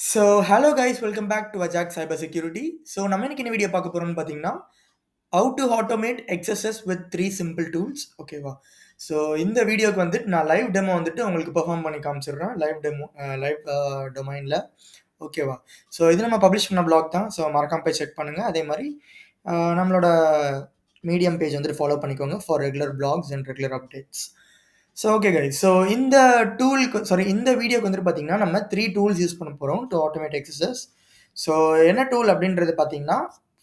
So hello guys, welcome back to Ajak cyber security. So நம்ம இன்னைக்கு என்ன video பார்க்க போகிறோம்னு பார்த்தீங்கன்னா, how to automate XSS with three simple tools. ஓகேவா? ஸோ இந்த வீடியோக்கு வந்துட்டு நான் லைவ் டெமோ வந்துட்டு உங்களுக்கு பெர்ஃபார்ம் பண்ணி காமிச்சிடுறேன். லைவ் டொமைனில். ஓகேவா? ஸோ இது நம்ம பப்ளிஷ் பண்ண பிளாக் தான். ஸோ மறக்காம போய் செக் பண்ணுங்கள். அதே மாதிரி நம்மளோட மீடியம் பேஜ் வந்துட்டு ஃபாலோ பண்ணிக்கோங்க for regular blogs and regular updates. So okay guys, so இந்த வீடியோக்கு வந்துட்டு பார்த்தீங்கன்னா நம்ம த்ரீ டூல்ஸ் யூஸ் பண்ண போகிறோம் டு ஆட்டோமேட் எக்ஸசஸ். ஸோ என்ன டூல் அப்படின்றது பார்த்தீங்கன்னா,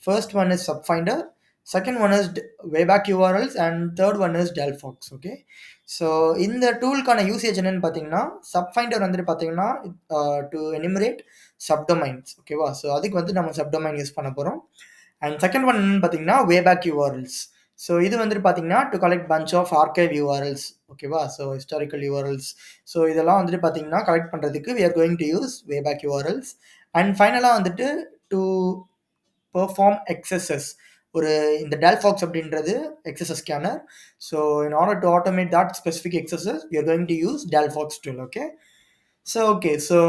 first one is subfinder, second one is wayback URLs and third one is Dalfox. Okay, so இந்த டூலுக்கான யூசேஜ் என்னன்னு பார்த்தீங்கன்னா, சப்ஃபைண்டர் வந்துட்டு பார்த்தீங்கன்னா டு எனிமரேட் சப்டொமைன்ஸ். ஓகேவா? ஸோ அதுக்கு வந்து நம்ம சப்டொமைன் யூஸ் பண்ண போகிறோம். அண்ட் செகண்ட் ஒன் என்னன்னு பார்த்தீங்கன்னா வேபேக் யூஆர்எல்ஸ். ஸோ இது வந்துட்டு பார்த்தீங்கன்னா to collect bunch of archive URLs. ஓகேவா? So historical URLs. ஸோ இதெல்லாம் வந்துட்டு பார்த்தீங்கன்னா கலெக்ட் பண்ணுறதுக்கு we are going to use wayback URLs. And ஃபைனலாக வந்துட்டு டு பெர்ஃபார்ம் எக்ஸசஸ், ஒரு இந்த டெல்ஃபாக்ஸ் அப்படின்றது XSS scanner. So in order to automate that specific XSS we are going to use Dalfox tool. Okay, so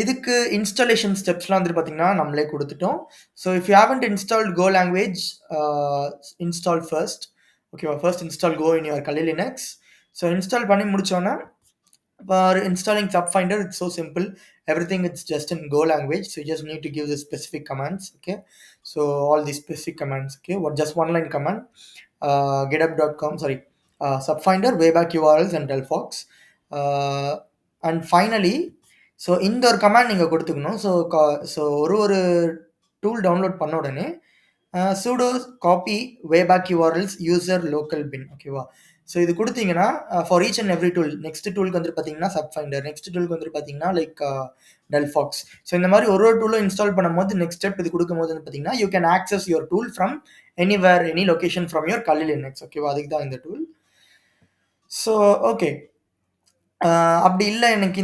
இதுக்கு installation ஸ்டெப்ஸ்லாம் வந்துட்டு பார்த்தீங்கன்னா நம்மளே கொடுத்துட்டோம். So if you haven't installed Go language, install first. ஓகேவா? First install Go in your Kali Linux. So install பண்ணி முடிச்சோன்னா for installing subfinder it's so simple. Everything it's just in go language, so you just need to give the specific commands. Okay, so all these specific commands. Okay, what just one line command, github.com, sorry, subfinder, wayback URLs and delphox. And finally, so இந்த ஒரு command நீங்கள் கொடுத்துக்கணும். So ஒரு tool download பண்ண உடனே sudo copy wayback URLs user local bin. ஓகேவா? So இது கொடுத்தீங்கன்னா for each and every tool, next டூலுக்கு வந்துட்டு பார்த்தீங்கன்னா சப்ஃபைண்டர், நெக்ஸ்ட் டூலுக்கு வந்துட்டு பார்த்தீங்கன்னா லைக் டெல்ஃபாக்ஸ். ஸோ இந்த மாதிரி ஒரு டூலும் இன்ஸ்டால் பண்ணும்போது நெக்ஸ்ட் ஸ்டெப் இது கொடுக்கும்போது வந்து பார்த்தீங்கன்னா you can access your tool from anywhere, any location from your Kali Linux. ஓகேவா? அதுக்கு தான் இந்த டூல். ஸோ ஓகே, அப்படி இல்லை எனக்கு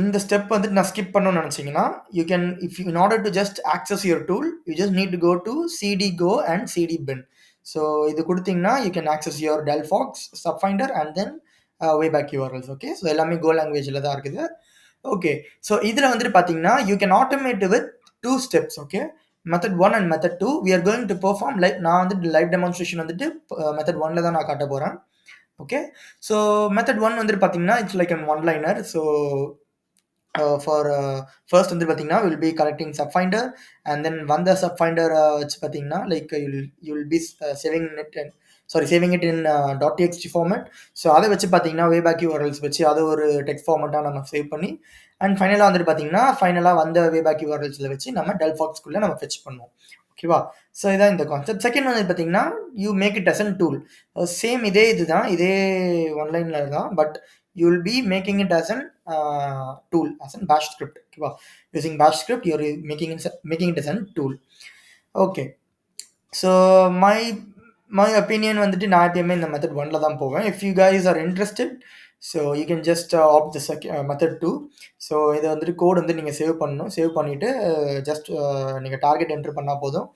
இந்த ஸ்டெப் வந்துட்டு நான் ஸ்கிப் பண்ணணும்னு நினச்சிங்கன்னா, you can if you in order to just access your tool you just need to go to CD go and CD bin. So இது கொடுத்தீங்கன்னா you can access your Dalfox, subfinder and then wayback URLs. Okay, so எல்லாமே கோ லாங்குவேஜில் தான் இருக்குது. Okay, so இதில் வந்துட்டு பார்த்தீங்கன்னா you can automate with two steps. ஓகே, method one and method two we are going to perform live. நான் வந்துட்டு லைவ் டெமான்ஸ்ட்ரேஷன் வந்துட்டு மெத்தட் ஒன்ல தான் நான் காட்ட போகிறேன். ஓகே, ஸோ மெத்தட் ஒன் வந்துட்டு பார்த்தீங்கன்னா it's like an one liner. So for first வந்து பார்த்தீங்கன்னா will be collecting subfinder and then வந்த சப்ஃபைண்டர் வச்சு பார்த்தீங்கன்னா like you'll be saving it in .txt format. So அதை வச்சு பார்த்தீங்கன்னா வேபேக் யூஆர்எல்ஸ் வச்சு அதை ஒரு டெக்ஸ்ட் ஃபார்மேட்டாக நம்ம சேவ் பண்ணி அண்ட் ஃபைனலாக வந்துட்டு பார்த்தீங்கன்னா ஃபைனலாக வந்த வேபேக் யூஆர்எல்ஸில் வச்சு நம்ம டெல்ஃபாக்ஸ்குள்ளே நம்ம ஃபெச் பண்ணுவோம். ஓகேவா? ஸோ இதான் இந்த கான்செப்ட். செகண்ட் வந்து பார்த்தீங்கன்னா you make it as an tool. Same இதுதான், இதே ஒன்லைனில் தான், but you will be making it as an tool, as an bash script. Okay, using bash script you are making it as a tool. Okay, so my opinion வந்துட்டு நான் எப்பயுமே இந்த method ஒன்ல தான் போவேன். if you guys are interested, so you can just opt the method 2. So இதை வந்துட்டு code வந்து நீங்கள் சேவ் பண்ணணும். சேவ் பண்ணிவிட்டு ஜஸ்ட் நீங்கள் டார்கெட் என்ட்ரு பண்ணால் போதும்.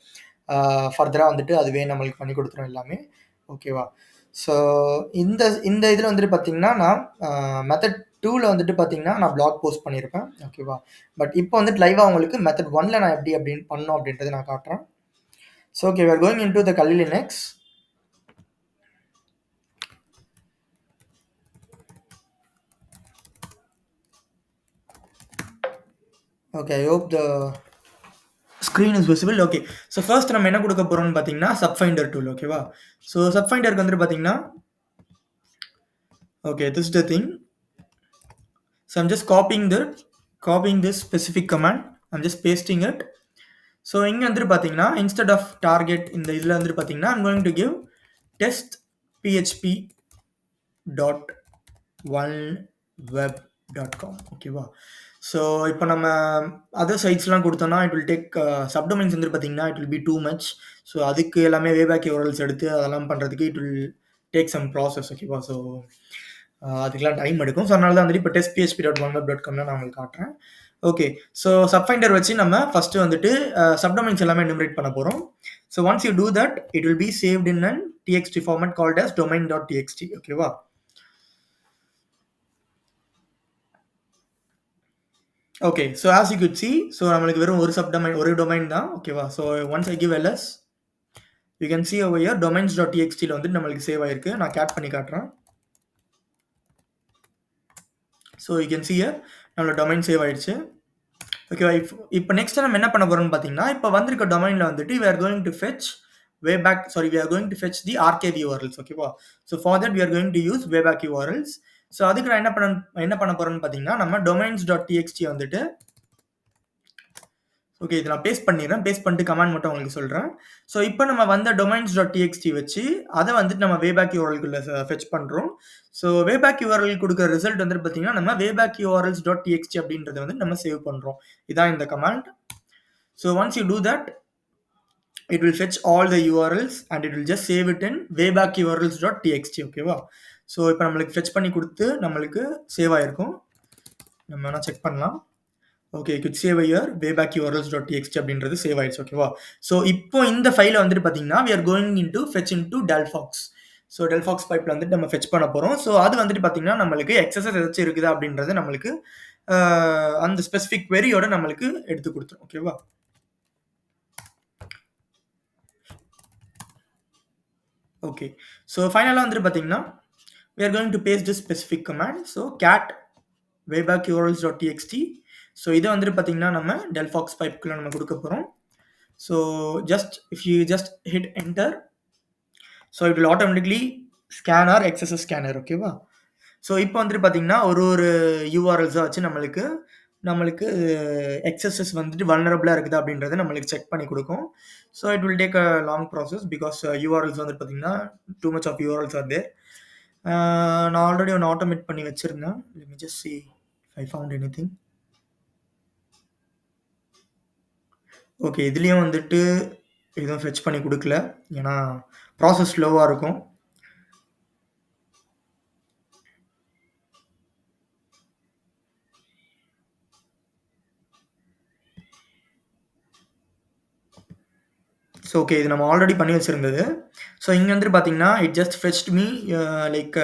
ஃபர்தராக வந்துட்டு அதுவே நம்மளுக்கு பண்ணி கொடுத்துரும் எல்லாமே. ஓகேவா? ஸோ இந்த இதில் வந்துட்டு பார்த்தீங்கன்னா நான் மெத்தட் டூவில் வந்துட்டு பார்த்தீங்கன்னா நான் பிளாக் போஸ்ட் பண்ணியிருப்பேன். ஓகேவா? பட் இப்போ வந்துட்டு லைவாக உங்களுக்கு மெத்தட் ஒன்ல நான் எப்படி அப்படின்னு பண்ணோம் அப்படின்றத நான் காட்டுறேன். So okay, we are going into the Kali Linux. Okay, I hope the screen is visible. Okay, so first நம்ம என்ன கொடுக்க போறோம்னு பார்த்தீங்கன்னா சப்ஃபைண்டர் டூல். ஓகேவா? ஸோ சப்ஃபைண்டருக்கு வந்துட்டு பார்த்தீங்கன்னா okay, this is the thing. So I'm just copying this specific command. I'm just pasting it. So இங்கே வந்துட்டு பார்த்தீங்கன்னா இன்ஸ்டெட் ஆஃப் டார்கெட் இந்த இதில் வந்துட்டு பார்த்தீங்கன்னா I'm going to give test php dot one web dot com. ஓகேவா? So இப்போ நம்ம அதர் சைட்ஸ்லாம் கொடுத்தோம்னா இட் வில் டேக் சப்டொமைன்ஸ் வந்துட்டு பார்த்தீங்கன்னா it will be too much. So அதுக்கு எல்லாமே வேபேக் யூஆர்எல்ஸ் எடுத்து அதெல்லாம் பண்ணுறதுக்கு it will take some process. ஓகேவா? ஸோ அதுக்கெல்லாம் டைம் எடுக்கும். ஸோ அதனால தான் வந்துட்டு இப்போ test php dot one web dot காம்ல நான் உங்களுக்கு காட்டுறேன். ஓகே, ஸோ சப்ஃபைண்டர் வச்சு நம்ம ஃபஸ்ட்டு வந்துட்டு சப்டொமைன்ஸ் எல்லாமே எனுமரேட் பண்ண போகிறோம். So once you do that it will be saved in an txt format called as domain.txt. ஓகேவா? Okay. So as you could see, so நம்மளுக்கு வெறும் ஒரு சப்டொமைன் ஒரு டொமைன் தான். ஓகேவா? So once I give LS, you can see over here domains.txt வந்து நம்மளுக்கு save ஆயிருக்கு. நான் கேட் பண்ணி காட்டுறேன். So you can see here நம்மளோட டொமைன் சேவ் ஆயிடுச்சு. ஓகேவா? இப்போ நெக்ஸ்ட் நம்ம என்ன பண்ண போறோம்னு பார்த்தீங்கன்னா, இப்போ வந்திருக்க டொமைன்ல வந்துட்டு we are going to fetch we are going to fetch the archive URLs. ஓகேவா? So for that we are going to use wayback URLs. So அதுக்கு நான் என்ன பண்ண போறேன்னு பார்த்தீங்கன்னா, நம்ம domains.txt வந்துட்டு ஓகே, இதை நான் பேஸ்ட் பண்ணிடுறேன். பேஸ்ட் பண்ணிட்டு கமாண்ட் மட்டும் உங்களுக்கு சொல்றேன். ஸோ இப்போ நம்ம வந்த domains.txt வச்சு அதை வந்துட்டு நம்ம wayback URL குள்ள ஃபெச் பண்றோம். ஸோ wayback URL கொடுக்குற ரிசல்ட் வந்துட்டு பார்த்தீங்கன்னா, நம்ம wayback urls.txt அப்படின்றத வந்து நம்ம சேவ் பண்றோம். இதான் இந்த command. So once you do that, it will fetch all the URLs and it will just save it in wayback urls.txt. ஓகேவா? ஸோ இப்போ நம்மளுக்கு ஃபெச் பண்ணி கொடுத்து நம்மளுக்கு சேவ் ஆயிருக்கும். நம்ம வேணா செக் பண்ணலாம். Okay, could save here wayback urls.txt அப்படின்றது சேவ் ஆயிடுச்சு. ஓகேவா? ஸோ இப்போ இந்த ஃபைலை வந்துட்டு பார்த்தீங்கன்னா we are going into fetch into delphox. So delphox பைப்ல வந்துட்டு நம்ம ஃபெச் பண்ண போறோம். ஸோ அது வந்துட்டு பார்த்தீங்கன்னா நம்மளுக்கு எக்ஸசஸ் ஏதாச்சும் இருக்குதா அப்படின்றது நம்மளுக்கு அந்த ஸ்பெசிஃபிக் queryயோட நம்மளுக்கு எடுத்து கொடுத்துரும். ஓகேவா? ஓகே. ஸோ ஃபைனலாக வந்துட்டு பார்த்தீங்கன்னா we are going to paste this specific command. So cat wayback urls.txt. So இதை வந்துட்டு பார்த்தீங்கன்னா நம்ம delphox பைப்புக்குள்ள நம்ம கொடுக்க போகிறோம். So if you just hit enter, so it will automatically scan our XSS scanner. ஓகேவா? ஸோ இப்போ வந்துட்டு பார்த்தீங்கன்னா ஒரு URLஸாக வச்சு நம்மளுக்கு XSS வந்துட்டு வல்னரபிளாக இருக்குதா அப்படின்றத நம்மளுக்கு செக் பண்ணி கொடுக்கும். So it will take a long process because URLs வந்துட்டு பார்த்தீங்கன்னா too much of URLs are there. நான் ஆல்ரெடி ஒன்று ஆட்டோமேட் பண்ணி வச்சுருந்தேன். Let me just see if I found anything. Okay, இதுலேயும் வந்துட்டு எதுவும் ஃபெச் பண்ணி கொடுக்கல, ஏன்னா ப்ராசஸ் ஸ்லோவாக இருக்கும். ஸோ ஓகே, இது நம்ம ஆல்ரெடி பண்ணி வச்சுருந்தது. ஸோ இங்கே வந்துட்டு பார்த்தீங்கன்னா it just fetched me like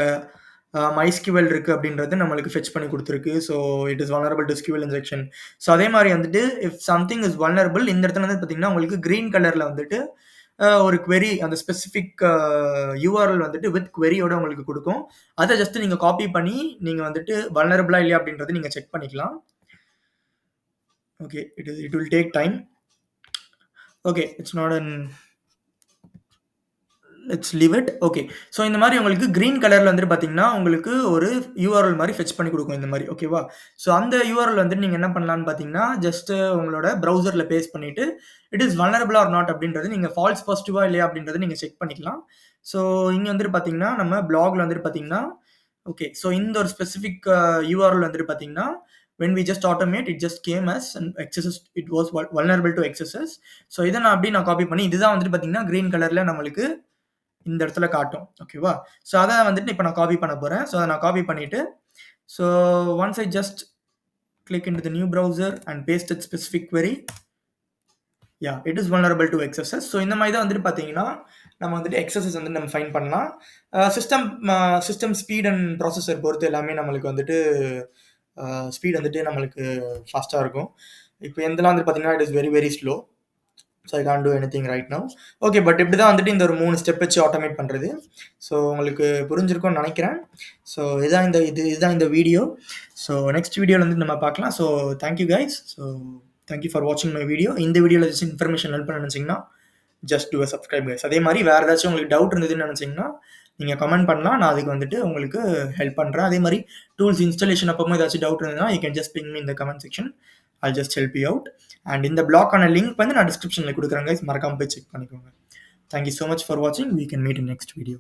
MySQL இருக்குது அப்படின்றது நம்மளுக்கு ஃபெச் பண்ணி கொடுத்துருக்கு. So it is vulnerable to SQL injection. So அதே மாதிரி வந்துட்டு இஃப் சம்திங் இஸ் வல்னரபிள், இந்த இடத்துல வந்து பார்த்தீங்கன்னா உங்களுக்கு க்ரீன் கலரில் வந்துட்டு ஒரு query, அந்த ஸ்பெசிஃபிக் URL வந்துட்டு வித் queryயோட உங்களுக்கு கொடுக்கும். அதை ஜஸ்ட் நீங்கள் காப்பி பண்ணி நீங்கள் வந்துட்டு வல்னரபிளா இல்லையா அப்படின்றத நீங்கள் செக் பண்ணிக்கலாம். Okay, it will take time. Okay, let's leave it. Okay, so இந்த மாதிரி உங்களுக்கு க்ரீன் கலரில் வந்துட்டு பார்த்தீங்கன்னா உங்களுக்கு ஒரு URL மாதிரி ஃபெச் பண்ணி கொடுக்கும் இந்த மாதிரி. ஓகேவா? ஸோ அந்த URL வந்துட்டு நீங்கள் என்ன பண்ணலான்னு பார்த்தீங்கன்னா ஜஸ்ட் உங்களோட ப்ரௌசரில் பேஸ்ட் பண்ணிவிட்டு it is vulnerable or not அப்படின்றது நீங்கள் ஃபால்ஸ் பாசிட்டிவா இல்லையா அப்படின்றத நீங்கள் செக் பண்ணிக்கலாம். ஸோ இங்கே வந்துட்டு பார்த்தீங்கன்னா நம்ம பிளாக்ல வந்துட்டு பார்த்தீங்கன்னா ஓகே, ஸோ இந்த ஒரு ஸ்பெசிஃபிக் URL வந்துட்டு பார்த்தீங்கன்னா when we just automate, it just came as an XSS, it was vulnerable to XSS. So இதை நான் அப்படியே காப்பி பண்ணி இதுதான் வந்துட்டு பார்த்தீங்கன்னா க்ரீன் கலரில் நம்மளுக்கு இந்த இடத்துல காட்டும். ஓகேவா? ஸோ அதை வந்துட்டு இப்போ நான் காப்பி பண்ண போகிறேன். ஸோ அதை நான் காப்பி பண்ணிவிட்டு so once I just click into the new browser and paste its specific query, yeah, it is vulnerable to XSS. So இந்த மாதிரி தான் வந்துட்டு பார்த்தீங்கன்னா நம்ம வந்துட்டு XSS வந்து நம்ம ஃபைண்ட் பண்ணலாம். சிஸ்டம் ஸ்பீட் அண்ட் ப்ராசஸர் பொறுத்து எல்லாமே நம்மளுக்கு வந்துட்டு ஸ்பீட் வந்துட்டு நம்மளுக்கு ஃபாஸ்ட்டாக இருக்கும். இப்போ எந்தெல்லாம் வந்துட்டு பார்த்தீங்கன்னா it is very very slow. So I can't two anything right now. Okay, but இப்படி தான் வந்துட்டு இந்த ஒரு 3 ஸ்டெப் வச்சு ஆட்டோமேட் பண்ணுறது. ஸோ உங்களுக்கு புரிஞ்சிருக்கும்னு நினைக்கிறேன். ஸோ இதுதான் இந்த வீடியோ. ஸோ நெக்ஸ்ட் வீடியோவில் வந்து நம்ம பார்க்கலாம். So thank you guys. So thank you for வாட்சிங் மை வீடியோ. இந்த வீடியோவில் ஜஸ்ட் இன்ஃபர்மேஷன் ஹெல்ப் பண்ண நினச்சிங்கன்னா ஜஸ்ட் டூ அ சப்ஸ்கிரைப் கைஸ். அதே மாதிரி வேறு ஏதாச்சும் உங்களுக்கு டவுட் இருந்ததுன்னு நினச்சிங்கன்னா நீங்கள் கமெண்ட் பண்ணலாம். நான் அதுக்கு வந்துட்டு உங்களுக்கு ஹெல்ப் பண்ணுறேன். அதே மாதிரி டூல்ஸ் இன்ஸ்டாலேஷன் அப்போ ஏதாச்சும் டவுட் இருந்ததுன்னா you can just ping me இந்த comment section. I'll just help you out. And இந்த பிளாக்கான லிங்க் வந்து நான் டிஸ்கிரிப்ஷனில் கொடுக்குறேன் கைஸ், மறக்காம போய் செக் பண்ணிக்கோங்க. Thank you so much for watching. We can meet in next video.